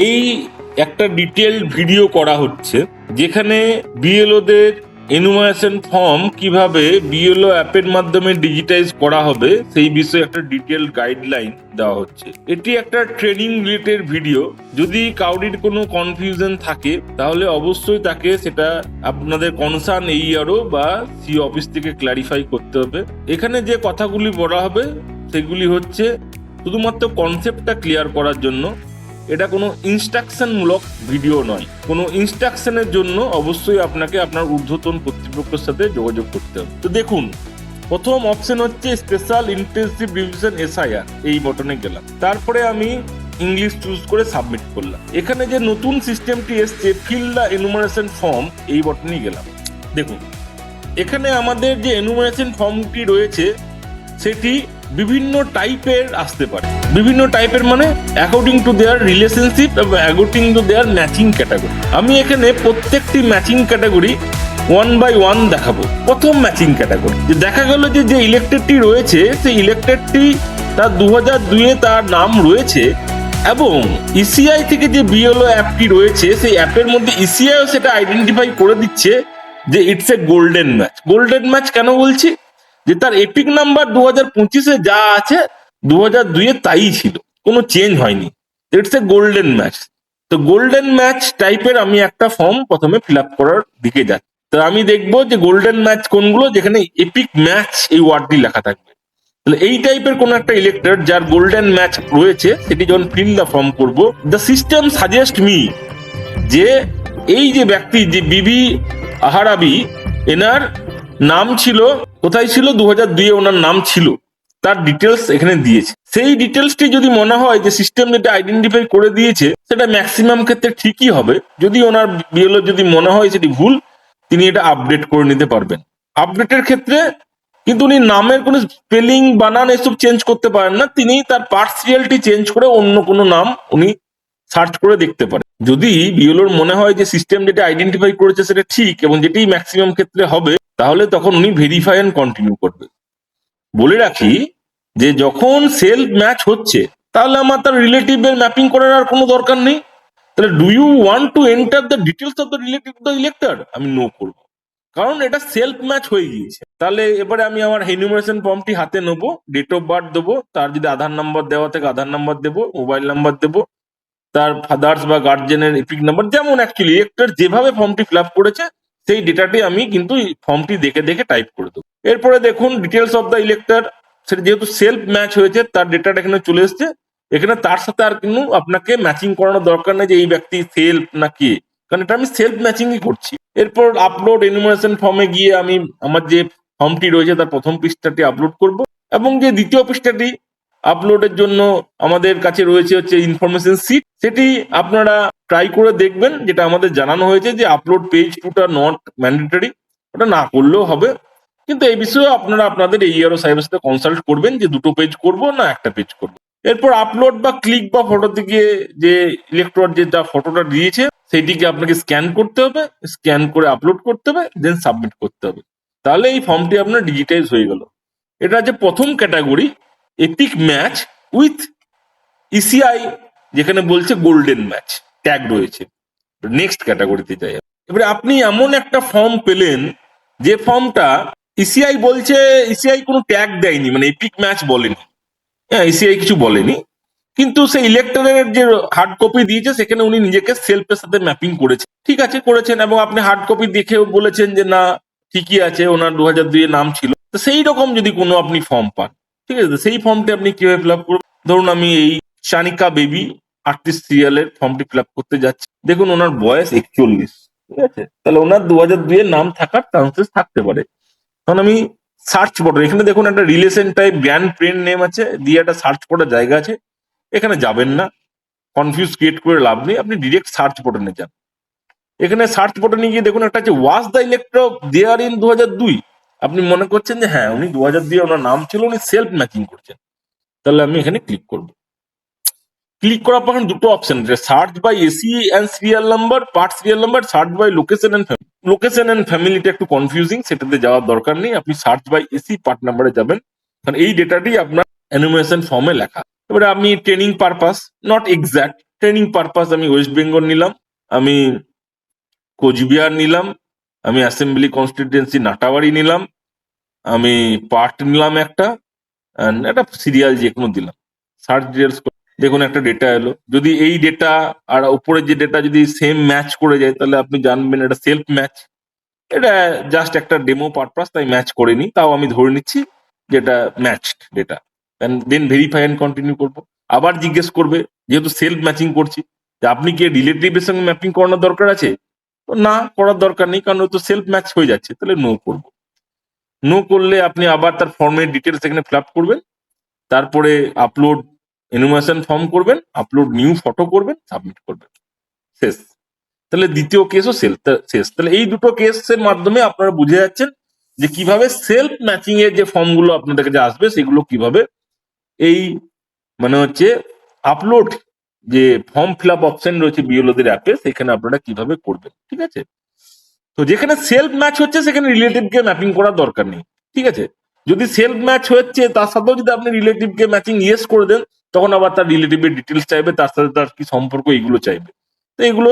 এই একটা detailed video করা হচ্ছে যেখানে বিএলওদের এনুমারেশন ফর্ম কিভাবে বিএলও অ্যাপের মাধ্যমে ডিজিটাইজ করা হবে সেই বিষয়ে একটা ডিটেলড গাইডলাইন দেওয়া হচ্ছে। এটি একটা ট্রেনিং রিলেটেড ভিডিও। যদি কাউরির কোনো কনফিউশন থাকে তাহলে অবশ্যই তাকে সেটা আপনাদের কনসার্ন এইআরও বা সি অফিস থেকে ক্ল্যারিফাই করতে হবে। এখানে যে কথাগুলি বলা হবে সেগুলি হচ্ছে শুধুমাত্র কনসেপ্টটা ক্লিয়ার করার জন্য। এটা কোনো ইনস্ট্রাকশনমূলক ভিডিও নয়। কোনো ইনস্ট্রাকশনের জন্য অবশ্যই আপনাকে আপনার ঊর্ধ্বতন কর্তৃপক্ষের সাথে যোগাযোগ করতে হবে। তো দেখুন, প্রথম অপশন হচ্ছে স্পেশাল ইন্টেনসিভ রিভিশন এসআইআর, এই বটনে গেলাম। তারপরে আমি ইংলিশ চুজ করে সাবমিট করলাম। এখানে যে নতুন সিস্টেমটি এসছে ফিল দ্য এনুমারেশন ফর্ম, এই বটনে গেলাম। দেখুন, এখানে আমাদের যে এনুমারেশন ফর্মটি রয়েছে সেটি বিভিন্ন টাইপের আসতে পারে। বিভিন্ন টাইপের মানে অ্যাকর্ডিং টু দেয়ার রিলেশনশিপ এবং according to their matching category. আমি এখানে প্রত্যেকটি ম্যাচিং ক্যাটাগরি 1 by 1 দেখাবো। প্রথম ম্যাচিং ক্যাটাগরি যে দেখা গেল যে ইলেক্টেডটি রয়েছে সেই ইলেক্টেডটি তার 2002-এ তার নাম রয়েছে এবং ইসিআই থেকে যে বিএলও অ্যাপটি রয়েছে সেই অ্যাপের মধ্যে ইসিআইও সেটা আইডেন্টিফাই করে দিচ্ছে যে it's a golden match. Golden match কেন বলছি? যে তার এপিক নাম্বার 2025-এ যা আছে 2002-এ তাই ছিল, কোনো চেঞ্জ হয়নি। It's a golden match. তো গোল্ডেন ম্যাচ টাইপের আমি একটা ফর্ম প্রথমে ফিল আপ করার দিকে যাচ্ছি। তো আমি দেখবো যে গোল্ডেন ম্যাচ কোনগুলো, যেখানে এপিক ম্যাচ এই ওয়ার্ডটি লেখা থাকবে। তাহলে এই টাইপের কোন একটা ইলেক্টর যার গোল্ডেন ম্যাচ রয়েছে সেটি যখন ফিল দ্য ফর্ম করবো, দ্য সিস্টেম সাজেস্ট মি যে এই যে ব্যক্তি যে বিবি আহারাবি, এনার নাম ছিল, কোথায় ছিল, 2002-এ ওনার নাম ছিল, তার ডিটেলস এখানে দিয়েছে। সেই ডিটেলসটি যদি মনে হয় যে সিস্টেম যেটা আইডেন্টিফাই করে দিয়েছে সেটা ম্যাক্সিমাম ক্ষেত্রে ঠিকই হবে। যদি ওনার বিএলও যদি মনে হয় সেটি ভুল, তিনি এটা আপডেট করে নিতে পারবেন। আপডেটের ক্ষেত্রে কিন্তু উনি নামের কোনো স্পেলিং বানান এসব চেঞ্জ করতে পারেন না। তিনি তার পার্সিয়ালটি চেঞ্জ করে অন্য কোনো নাম উনি সার্চ করে দেখতে পারেন। যদি বিএলওর মনে হয় যে সিস্টেম যেটা আইডেন্টিফাই করেছে সেটা ঠিক এবং যেটি ম্যাক্সিমাম ক্ষেত্রে হবে, তাহলে তখন উনি ভেরিফাই এন্ড কন্টিনিউ করবে। বলে রাখি যে যখন সেলফ ম্যাচ হচ্ছে তাহলে আমার তার রিলেটিভের ম্যাপিং করার আর কোনো দরকার নেই। তাহলে do you want to enter the details of the relative the elector, আমি নো করবো, কারণ এটা সেলফ ম্যাচ হয়ে গিয়েছে। তাহলে এবারে আমি আমার এনুমারেশন ফর্মটি হাতে নেবো, ডেট অফ বার্থ দেবো, তার যদি আধার নাম্বার দেওয়া থেকে আধার নাম্বার দেবো, মোবাইল নাম্বার দেবো, তার ফাদার্স বা গার্জেনের এপিক নাম্বার, যেমন অ্যাকচুয়ালি ইলেক্টর যেভাবে ফর্মটি ফিল আপ করেছে সেই ডেটাটি আমি কিন্তু ফর্মটি দেখে দেখে টাইপ করে দেবো। এরপরে দেখুন ডিটেলস অফ দ্য ইলেক্টর, সেটা যেহেতু সেলফ ম্যাচ হয়েছে তার ডেটাটা এখানে চলে এসছে। এখানে তার সাথে আর কিন্তু আপনাকে ম্যাচিং করানোর দরকার নেই যে এই ব্যক্তি সেলফ না কে, কারণ এটা আমি সেলফ ম্যাচিংই করছি। এরপর আপলোড এনুমারেশন ফর্মে গিয়ে আমি আমার যে ফর্মটি রয়েছে তার প্রথম পৃষ্ঠাটি আপলোড করব এবং যে দ্বিতীয় পৃষ্ঠাটি আপলোডের জন্য আমাদের কাছে রয়েছে হচ্ছে ইনফরমেশন সিট, সেটি আপনারা ট্রাই করে দেখবেন। যেটা আমাদের জানানো হয়েছে যে আপলোড পেজ টুটা নট ম্যান্ডেটরি, ওটা না করলেও হবে, কিন্তু এই বিষয়ে আপনারা আপনাদের এইআরও সাহেবের সাথে কনসাল্ট করবেন যে দুটো পেজ করব না একটা পেজ করব। এরপর আপলোড বা ক্লিক বা ফটোতে গিয়ে যে ইলেক্টর যে যা ফটোটা দিয়েছে সেইটিকে আপনাকে স্ক্যান করতে হবে, স্ক্যান করে আপলোড করতে হবে, দেন সাবমিট করতে হবে। তাহলে এই ফর্মটি আপনার ডিজিটাইজ হয়ে গেল। এটা যে প্রথম category epic match with ECI, যেখানে বলছে গোল্ডেন ম্যাচ ট্যাগ রয়েছে। নেক্সট ক্যাটাগরিতে যাই। এবারে আপনি এমন একটা ফর্ম পেলেন যে ফর্মটা ইসিআই বলছে, ইসিআই কোনো ট্যাগ দেয়নি, মানে এপিক ম্যাচ বলেনি, হ্যাঁ ইসিআই কিছু বলেনি, কিন্তু সেই ইলেক্টরের যে হার্ড কপি দিয়েছে সেখানে উনি নিজেকে সেলফের সাথে ম্যাপিং করেছে। ঠিক আছে, করেছেন, এবং আপনি হার্ড কপি দেখেও বলেছেন যে না ঠিকই আছে, ওনার 2002-এ নাম ছিল। তো সেই রকম যদি কোনো আপনি ফর্ম পান, ঠিক আছে, সেই ফর্মটি আপনি কিভাবে ফিল আপ করবেন? ধরুন আমি এই শানিকা বেবি 38 সিরিয়ালের ফর্মটি ফিল আপ করতে যাচ্ছি। দেখুন ওনার বয়স 41, ঠিক আছে, তাহলে ওনার 2002-এর নাম থাকার চান্সেস থাকতে পারে। তখন আমি সার্চ বটন, এখানে দেখুন একটা relation type grand friend name আছে, দিয়ে একটা সার্চ করার জায়গা আছে, এখানে যাবেন না, কনফিউজ ক্রিয়েট করে লাভ নেই, আপনি ডিরেক্ট সার্চ বটনে যান। এখানে সার্চ বটনে গিয়ে দেখুন একটা আছে was the elector there in 2002। আপনি মনে করছেন যে হ্যাঁ উনি 2002 ওনার নাম ছিল, উনি সেলফ ম্যাচিং করছেন, তাহলে আমি এখানে ক্লিক করব। ক্লিক করার পর দুটো অপশন আছে, search by AC and serial number, part serial number, search by location and family. Location and ফ্যামিলিটা একটু কনফিউজিং, সেটাতে যাওয়ার দরকার নেই, আপনি সার্চ বাই এসি পার্ট নাম্বারে যাবেন, কারণ এই ডেটাটি আপনার অ্যানিমেশন ফর্মে লেখা। এবারে আমি training purpose, not exact training purpose, আমি ওয়েস্ট বেঙ্গল নিলাম, আমি কোচবিহার নিলাম, আমি অ্যাসেম্বলি কনস্টিটুয়েন্সি নাটাবাড়ি নিলাম, আমি পার্ট নিলাম একটা, and একটা সিরিয়াল যে কোনো দিলাম, সার্চ ডিটেলস। দেখুন একটা ডেটা এলো, যদি এই ডেটা আর উপরের যে ডেটা যদি সেম ম্যাচ করে যায় তাহলে আপনি জানবেন এটা সেলফ ম্যাচ। এটা জাস্ট একটা ডেমো পারপাস, তাই ম্যাচ করেনি, তাও আমি ধরে নিচ্ছি যে এটা matched data. Then verify and continue করবো। আবার জিজ্ঞেস করবে, যেহেতু সেলফ ম্যাচিং করছি, যে আপনি কি রিলেটিভের সঙ্গে ম্যাপিং করানোর দরকার আছে? তো না, করার দরকার নেই, কারণ ও তো সেলফ ম্যাচ হয়ে যাচ্ছে, তাহলে নো করবো। নো করলে আপনি আবার তার ফর্মের ডিটেলস এখানে ফিল আপ করবেন, তারপরে আপলোড এনুমারেশন ফর্ম করবেন, আপলোড নিউ ফটো করবেন, সাবমিট করবেন, শেষ। তাহলে দ্বিতীয় কেসও শেষ। তাহলে এই দুটো কেসের মাধ্যমে আপনারা বুঝে যাচ্ছেন যে কিভাবে সেলফ ম্যাচিং এর যে ফর্মগুলো আপনাদের কাছে আসবে সেগুলো কিভাবে এই মানে হচ্ছে আপলোড যে ফর্ম ফিল আপ অপশন রয়েছে বিএলওদের অ্যাপে, সেখানে আপনারা কিভাবে করবেন। ঠিক আছে, তো যেখানে সেলফ ম্যাচ হচ্ছে সেখানে রিলেটিভকে ম্যাপিং করার দরকার নেই। ঠিক আছে, যদি সেলফ ম্যাচ হচ্ছে তার সাথেও যদি আপনি রিলেটিভকে ম্যাচিং ইয়েস করে দেন, তখন আবার তার রিলেটিভের ডিটেলস চাইবে, তার সাথে তার কি সম্পর্ক এগুলো চাইবে। তো এগুলো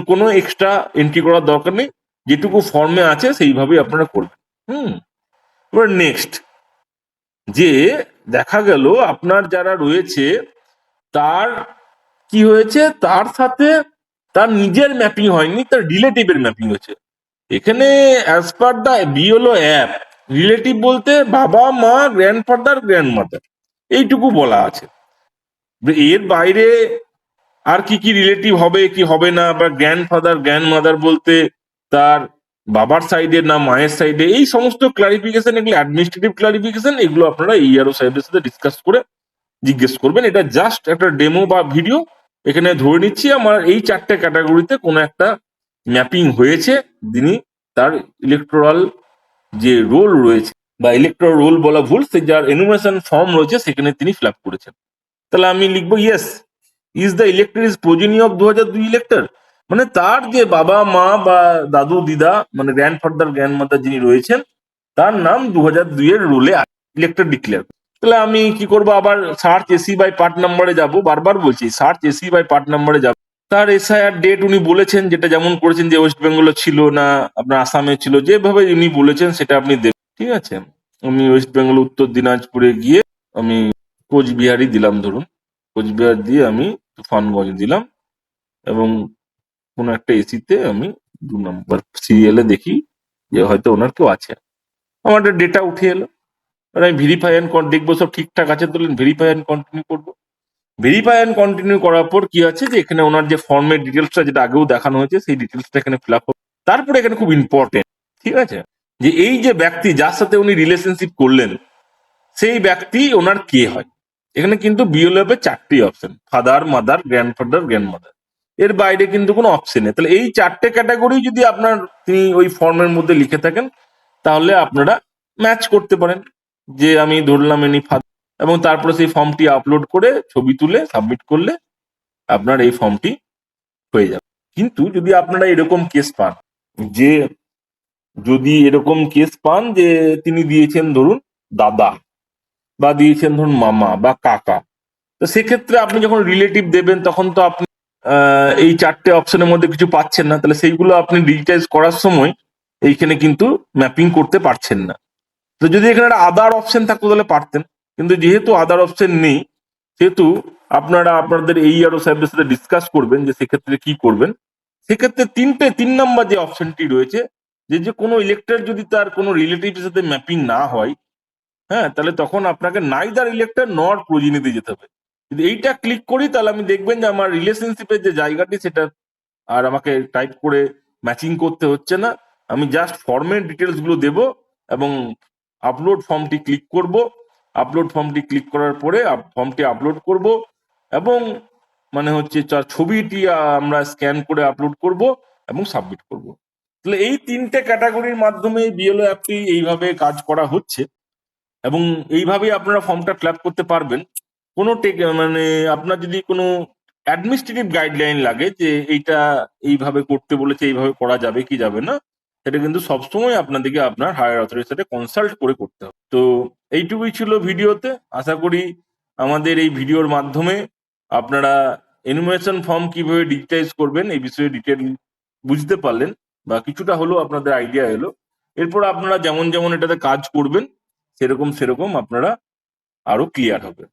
কোনো এক্সট্রা এন্ট্রি করার দরকার নেই, যেটুকু ফর্মে আছে সেইভাবেই আপনারা করবেন। হুম, এবার নেক্সট, যে দেখা গেল আপনার যারা রয়েছে তার কি হয়েছে, তার সাথে তার নিজের ম্যাপিং হয়নি, তার রিলেটিভের ম্যাপিং হয়েছে। এখানে অ্যাজ পার দা বিওলো অ্যাপ, রিলেটিভ বলতে বাবা মা, গ্র্যান্ডফাদার, গ্র্যান্ডমাদার, এইটুকু বলা আছে। এর বাইরে আর কি কি রিলেটিভ হবে কি হবে না, বা গ্র্যান্ডফাদার গ্র্যান্ডমাদার বলতে তার বাবার সাইডে না মায়ের সাইডে, এই সমস্ত ক্লারিফিকেশন, এগুলো অ্যাডমিনিস্ট্রেটিভ ক্লারিফিকেশন, এগুলো আপনারা ইআরও সাহেবের সাথে ডিসকাস করে জিজ্ঞেস করবেন। এটা জাস্ট একটা ডেমো বা ভিডিও। এখানে ধরে নিচ্ছি আমার এই চারটে ক্যাটাগরিতে কোনো একটা ম্যাপিং হয়েছে, যিনি তার ইলেকটোরাল যে রোল রয়েছে বা ইলেকটোরাল রোল বলা ভুল, সে যার এনুমারেশন ফর্ম রয়েছে সেখানে তিনি ফিল আপ করেছেন। তাহলে আমি লিখবো yes, is the elector is progeny of 2002 elector, মানে তার যে বাবা মা বা দাদু দিদা মানে গ্র্যান্ডফাদার গ্র্যান্ডমাদার যিনি রয়েছেন তার নাম 2002 এর রোলে ইলেক্টর ডিক্লেয়ার। তাহলে আমি কি করবো, আবার সার্চ এসি বাই পার্ট নাম্বারে যাব, বারবার বলছি সার্চ এসি বাই পার্ট নাম্বারে যাব। তার এসআইআর ডেট উনি বলেছেন, যেটা যেমন করেছেন যে ওয়েস্ট বেঙ্গলে ছিল না আপনার আসামে ছিল, যেভাবে উনি বলেছেন সেটা আপনি দেবেন। ঠিক আছে, আমি ওয়েস্ট বেঙ্গল উত্তর দিনাজপুরে গিয়ে আমি কোচবিহারই দিলাম, ধরুন কোচবিহার দিয়ে আমি তুফানগঞ্জ দিলাম, এবং কোনো একটা এসিতে আমি 2 নম্বর সিরিয়ালে দেখি যে হয়তো ওনার কেউ আছে, আমার একটা ডেটা উঠে এলো। আর আমি ভেরিফাই অ্যান্ড দেখবো সব ঠিকঠাক আছে, তো ভেরিফাই অ্যান্ড কন্টিনিউ করবো। ভেরিফাই অ্যান্ড কন্টিনিউ করার পর কি আছে, যে এখানে ওনার যে ফর্মের ডিটেলসটা যেটা আগেও দেখানো হয়েছে সেই ডিটেলসটা এখানে ফিল আপ হবে। তারপরে এখানে খুব ইম্পর্টেন্ট, ঠিক আছে, যে এই যে ব্যক্তি যার সাথে উনি রিলেশনশিপ করলেন সেই ব্যক্তি ওনার কে হয়। এখানে কিন্তু বিএলএফ এর 4টি option, father, mother, grandfather, grandmother, এর বাইরে কিন্তু কোনো অপশন নেই। তাহলে এই 4টে ক্যাটাগরি যদি আপনার তিনি ওই ফর্মের মধ্যে লিখে থাকেন তাহলে আপনারা ম্যাচ করতে পারেন, যে আমি ধরলাম এনি ফাদার, এবং তারপরে সেই ফর্মটি আপলোড করে ছবি তুলে সাবমিট করলে আপনার এই ফর্মটি হয়ে যাবে। কিন্তু যদি আপনারা এরকম কেস পান, যে যদি এরকম কেস পান যে তিনি দিয়েছেন ধরুন দাদা, বা দিয়েছেন ধরুন মামা বা কাকা, তো সেক্ষেত্রে আপনি যখন রিলেটিভ দেবেন তখন তো আপনি এই 4টে অপশনের মধ্যে কিছু পাচ্ছেন না, তাহলে সেইগুলো আপনি ডিজিটাইজ করার সময় এইখানে কিন্তু ম্যাপিং করতে পারছেন না। তো যদি এখানে একটা আদার অপশন থাকতো তাহলে পারতেন, কিন্তু যেহেতু আদার অপশন নেই সেহেতু আপনারা আপনাদের এই আরো সাহেবের সাথে ডিসকাস করবেন যে সেক্ষেত্রে কি করবেন। সেক্ষেত্রে 3 নম্বর যে অপশনটি রয়েছে, যে যে কোনো ইলেক্টর যদি তার কোনো রিলেটিভের সাথে ম্যাপিং না হয়, হ্যাঁ, তাহলে তখন আপনাকে নাইদার ইলেক্টর নট প্রতিনিধি যেতে হবে। যদি এইটা ক্লিক করি তাহলে আমি দেখবেন যে আমার রিলেশনশিপের যে জায়গাটি সেটা আর আমাকে টাইপ করে ম্যাচিং করতে হচ্ছে না। আমি জাস্ট ফর্মের ডিটেলস গুলো দেব এবং আপলোড ফর্মটি ক্লিক করব। আপলোড ফর্মটি ক্লিক করার পরে ফর্মটি আপলোড করব এবং মানে হচ্ছে তার ছবিটি আমরা স্ক্যান করে আপলোড করব এবং সাবমিট করব। তাহলে এই 3টে ক্যাটাগরির মাধ্যমে বিএলও অ্যাপটি এইভাবে কাজ করা হচ্ছে, এবং এইভাবেই আপনারা ফর্মটা ফিল আপ করতে পারবেন। কোনো মানে আপনার যদি কোনো অ্যাডমিনিস্ট্রেটিভ গাইডলাইন লাগে যে এইটা এইভাবে করতে বলেছে, এইভাবে করা যাবে কি যাবে না, সেটা কিন্তু সবসময় আপনাদেরকে আপনার হায়ার অথরিটির সাথে কনসাল্ট করে করতে হবে। তো এইটুকুই ছিল ভিডিওতে। আশা করি আমাদের এই ভিডিওর মাধ্যমে আপনারা এনুমারেশন ফর্ম কিভাবে ডিজিটাইজ করবেন এই বিষয়ে ডিটেল বুঝতে পারলেন, বা কিছুটা হলেও আপনাদের আইডিয়া এলো। এরপর আপনারা যেমন যেমন এটাতে কাজ করবেন সেরকম সেরকম আপনারা আরো ক্লিয়ার হবে।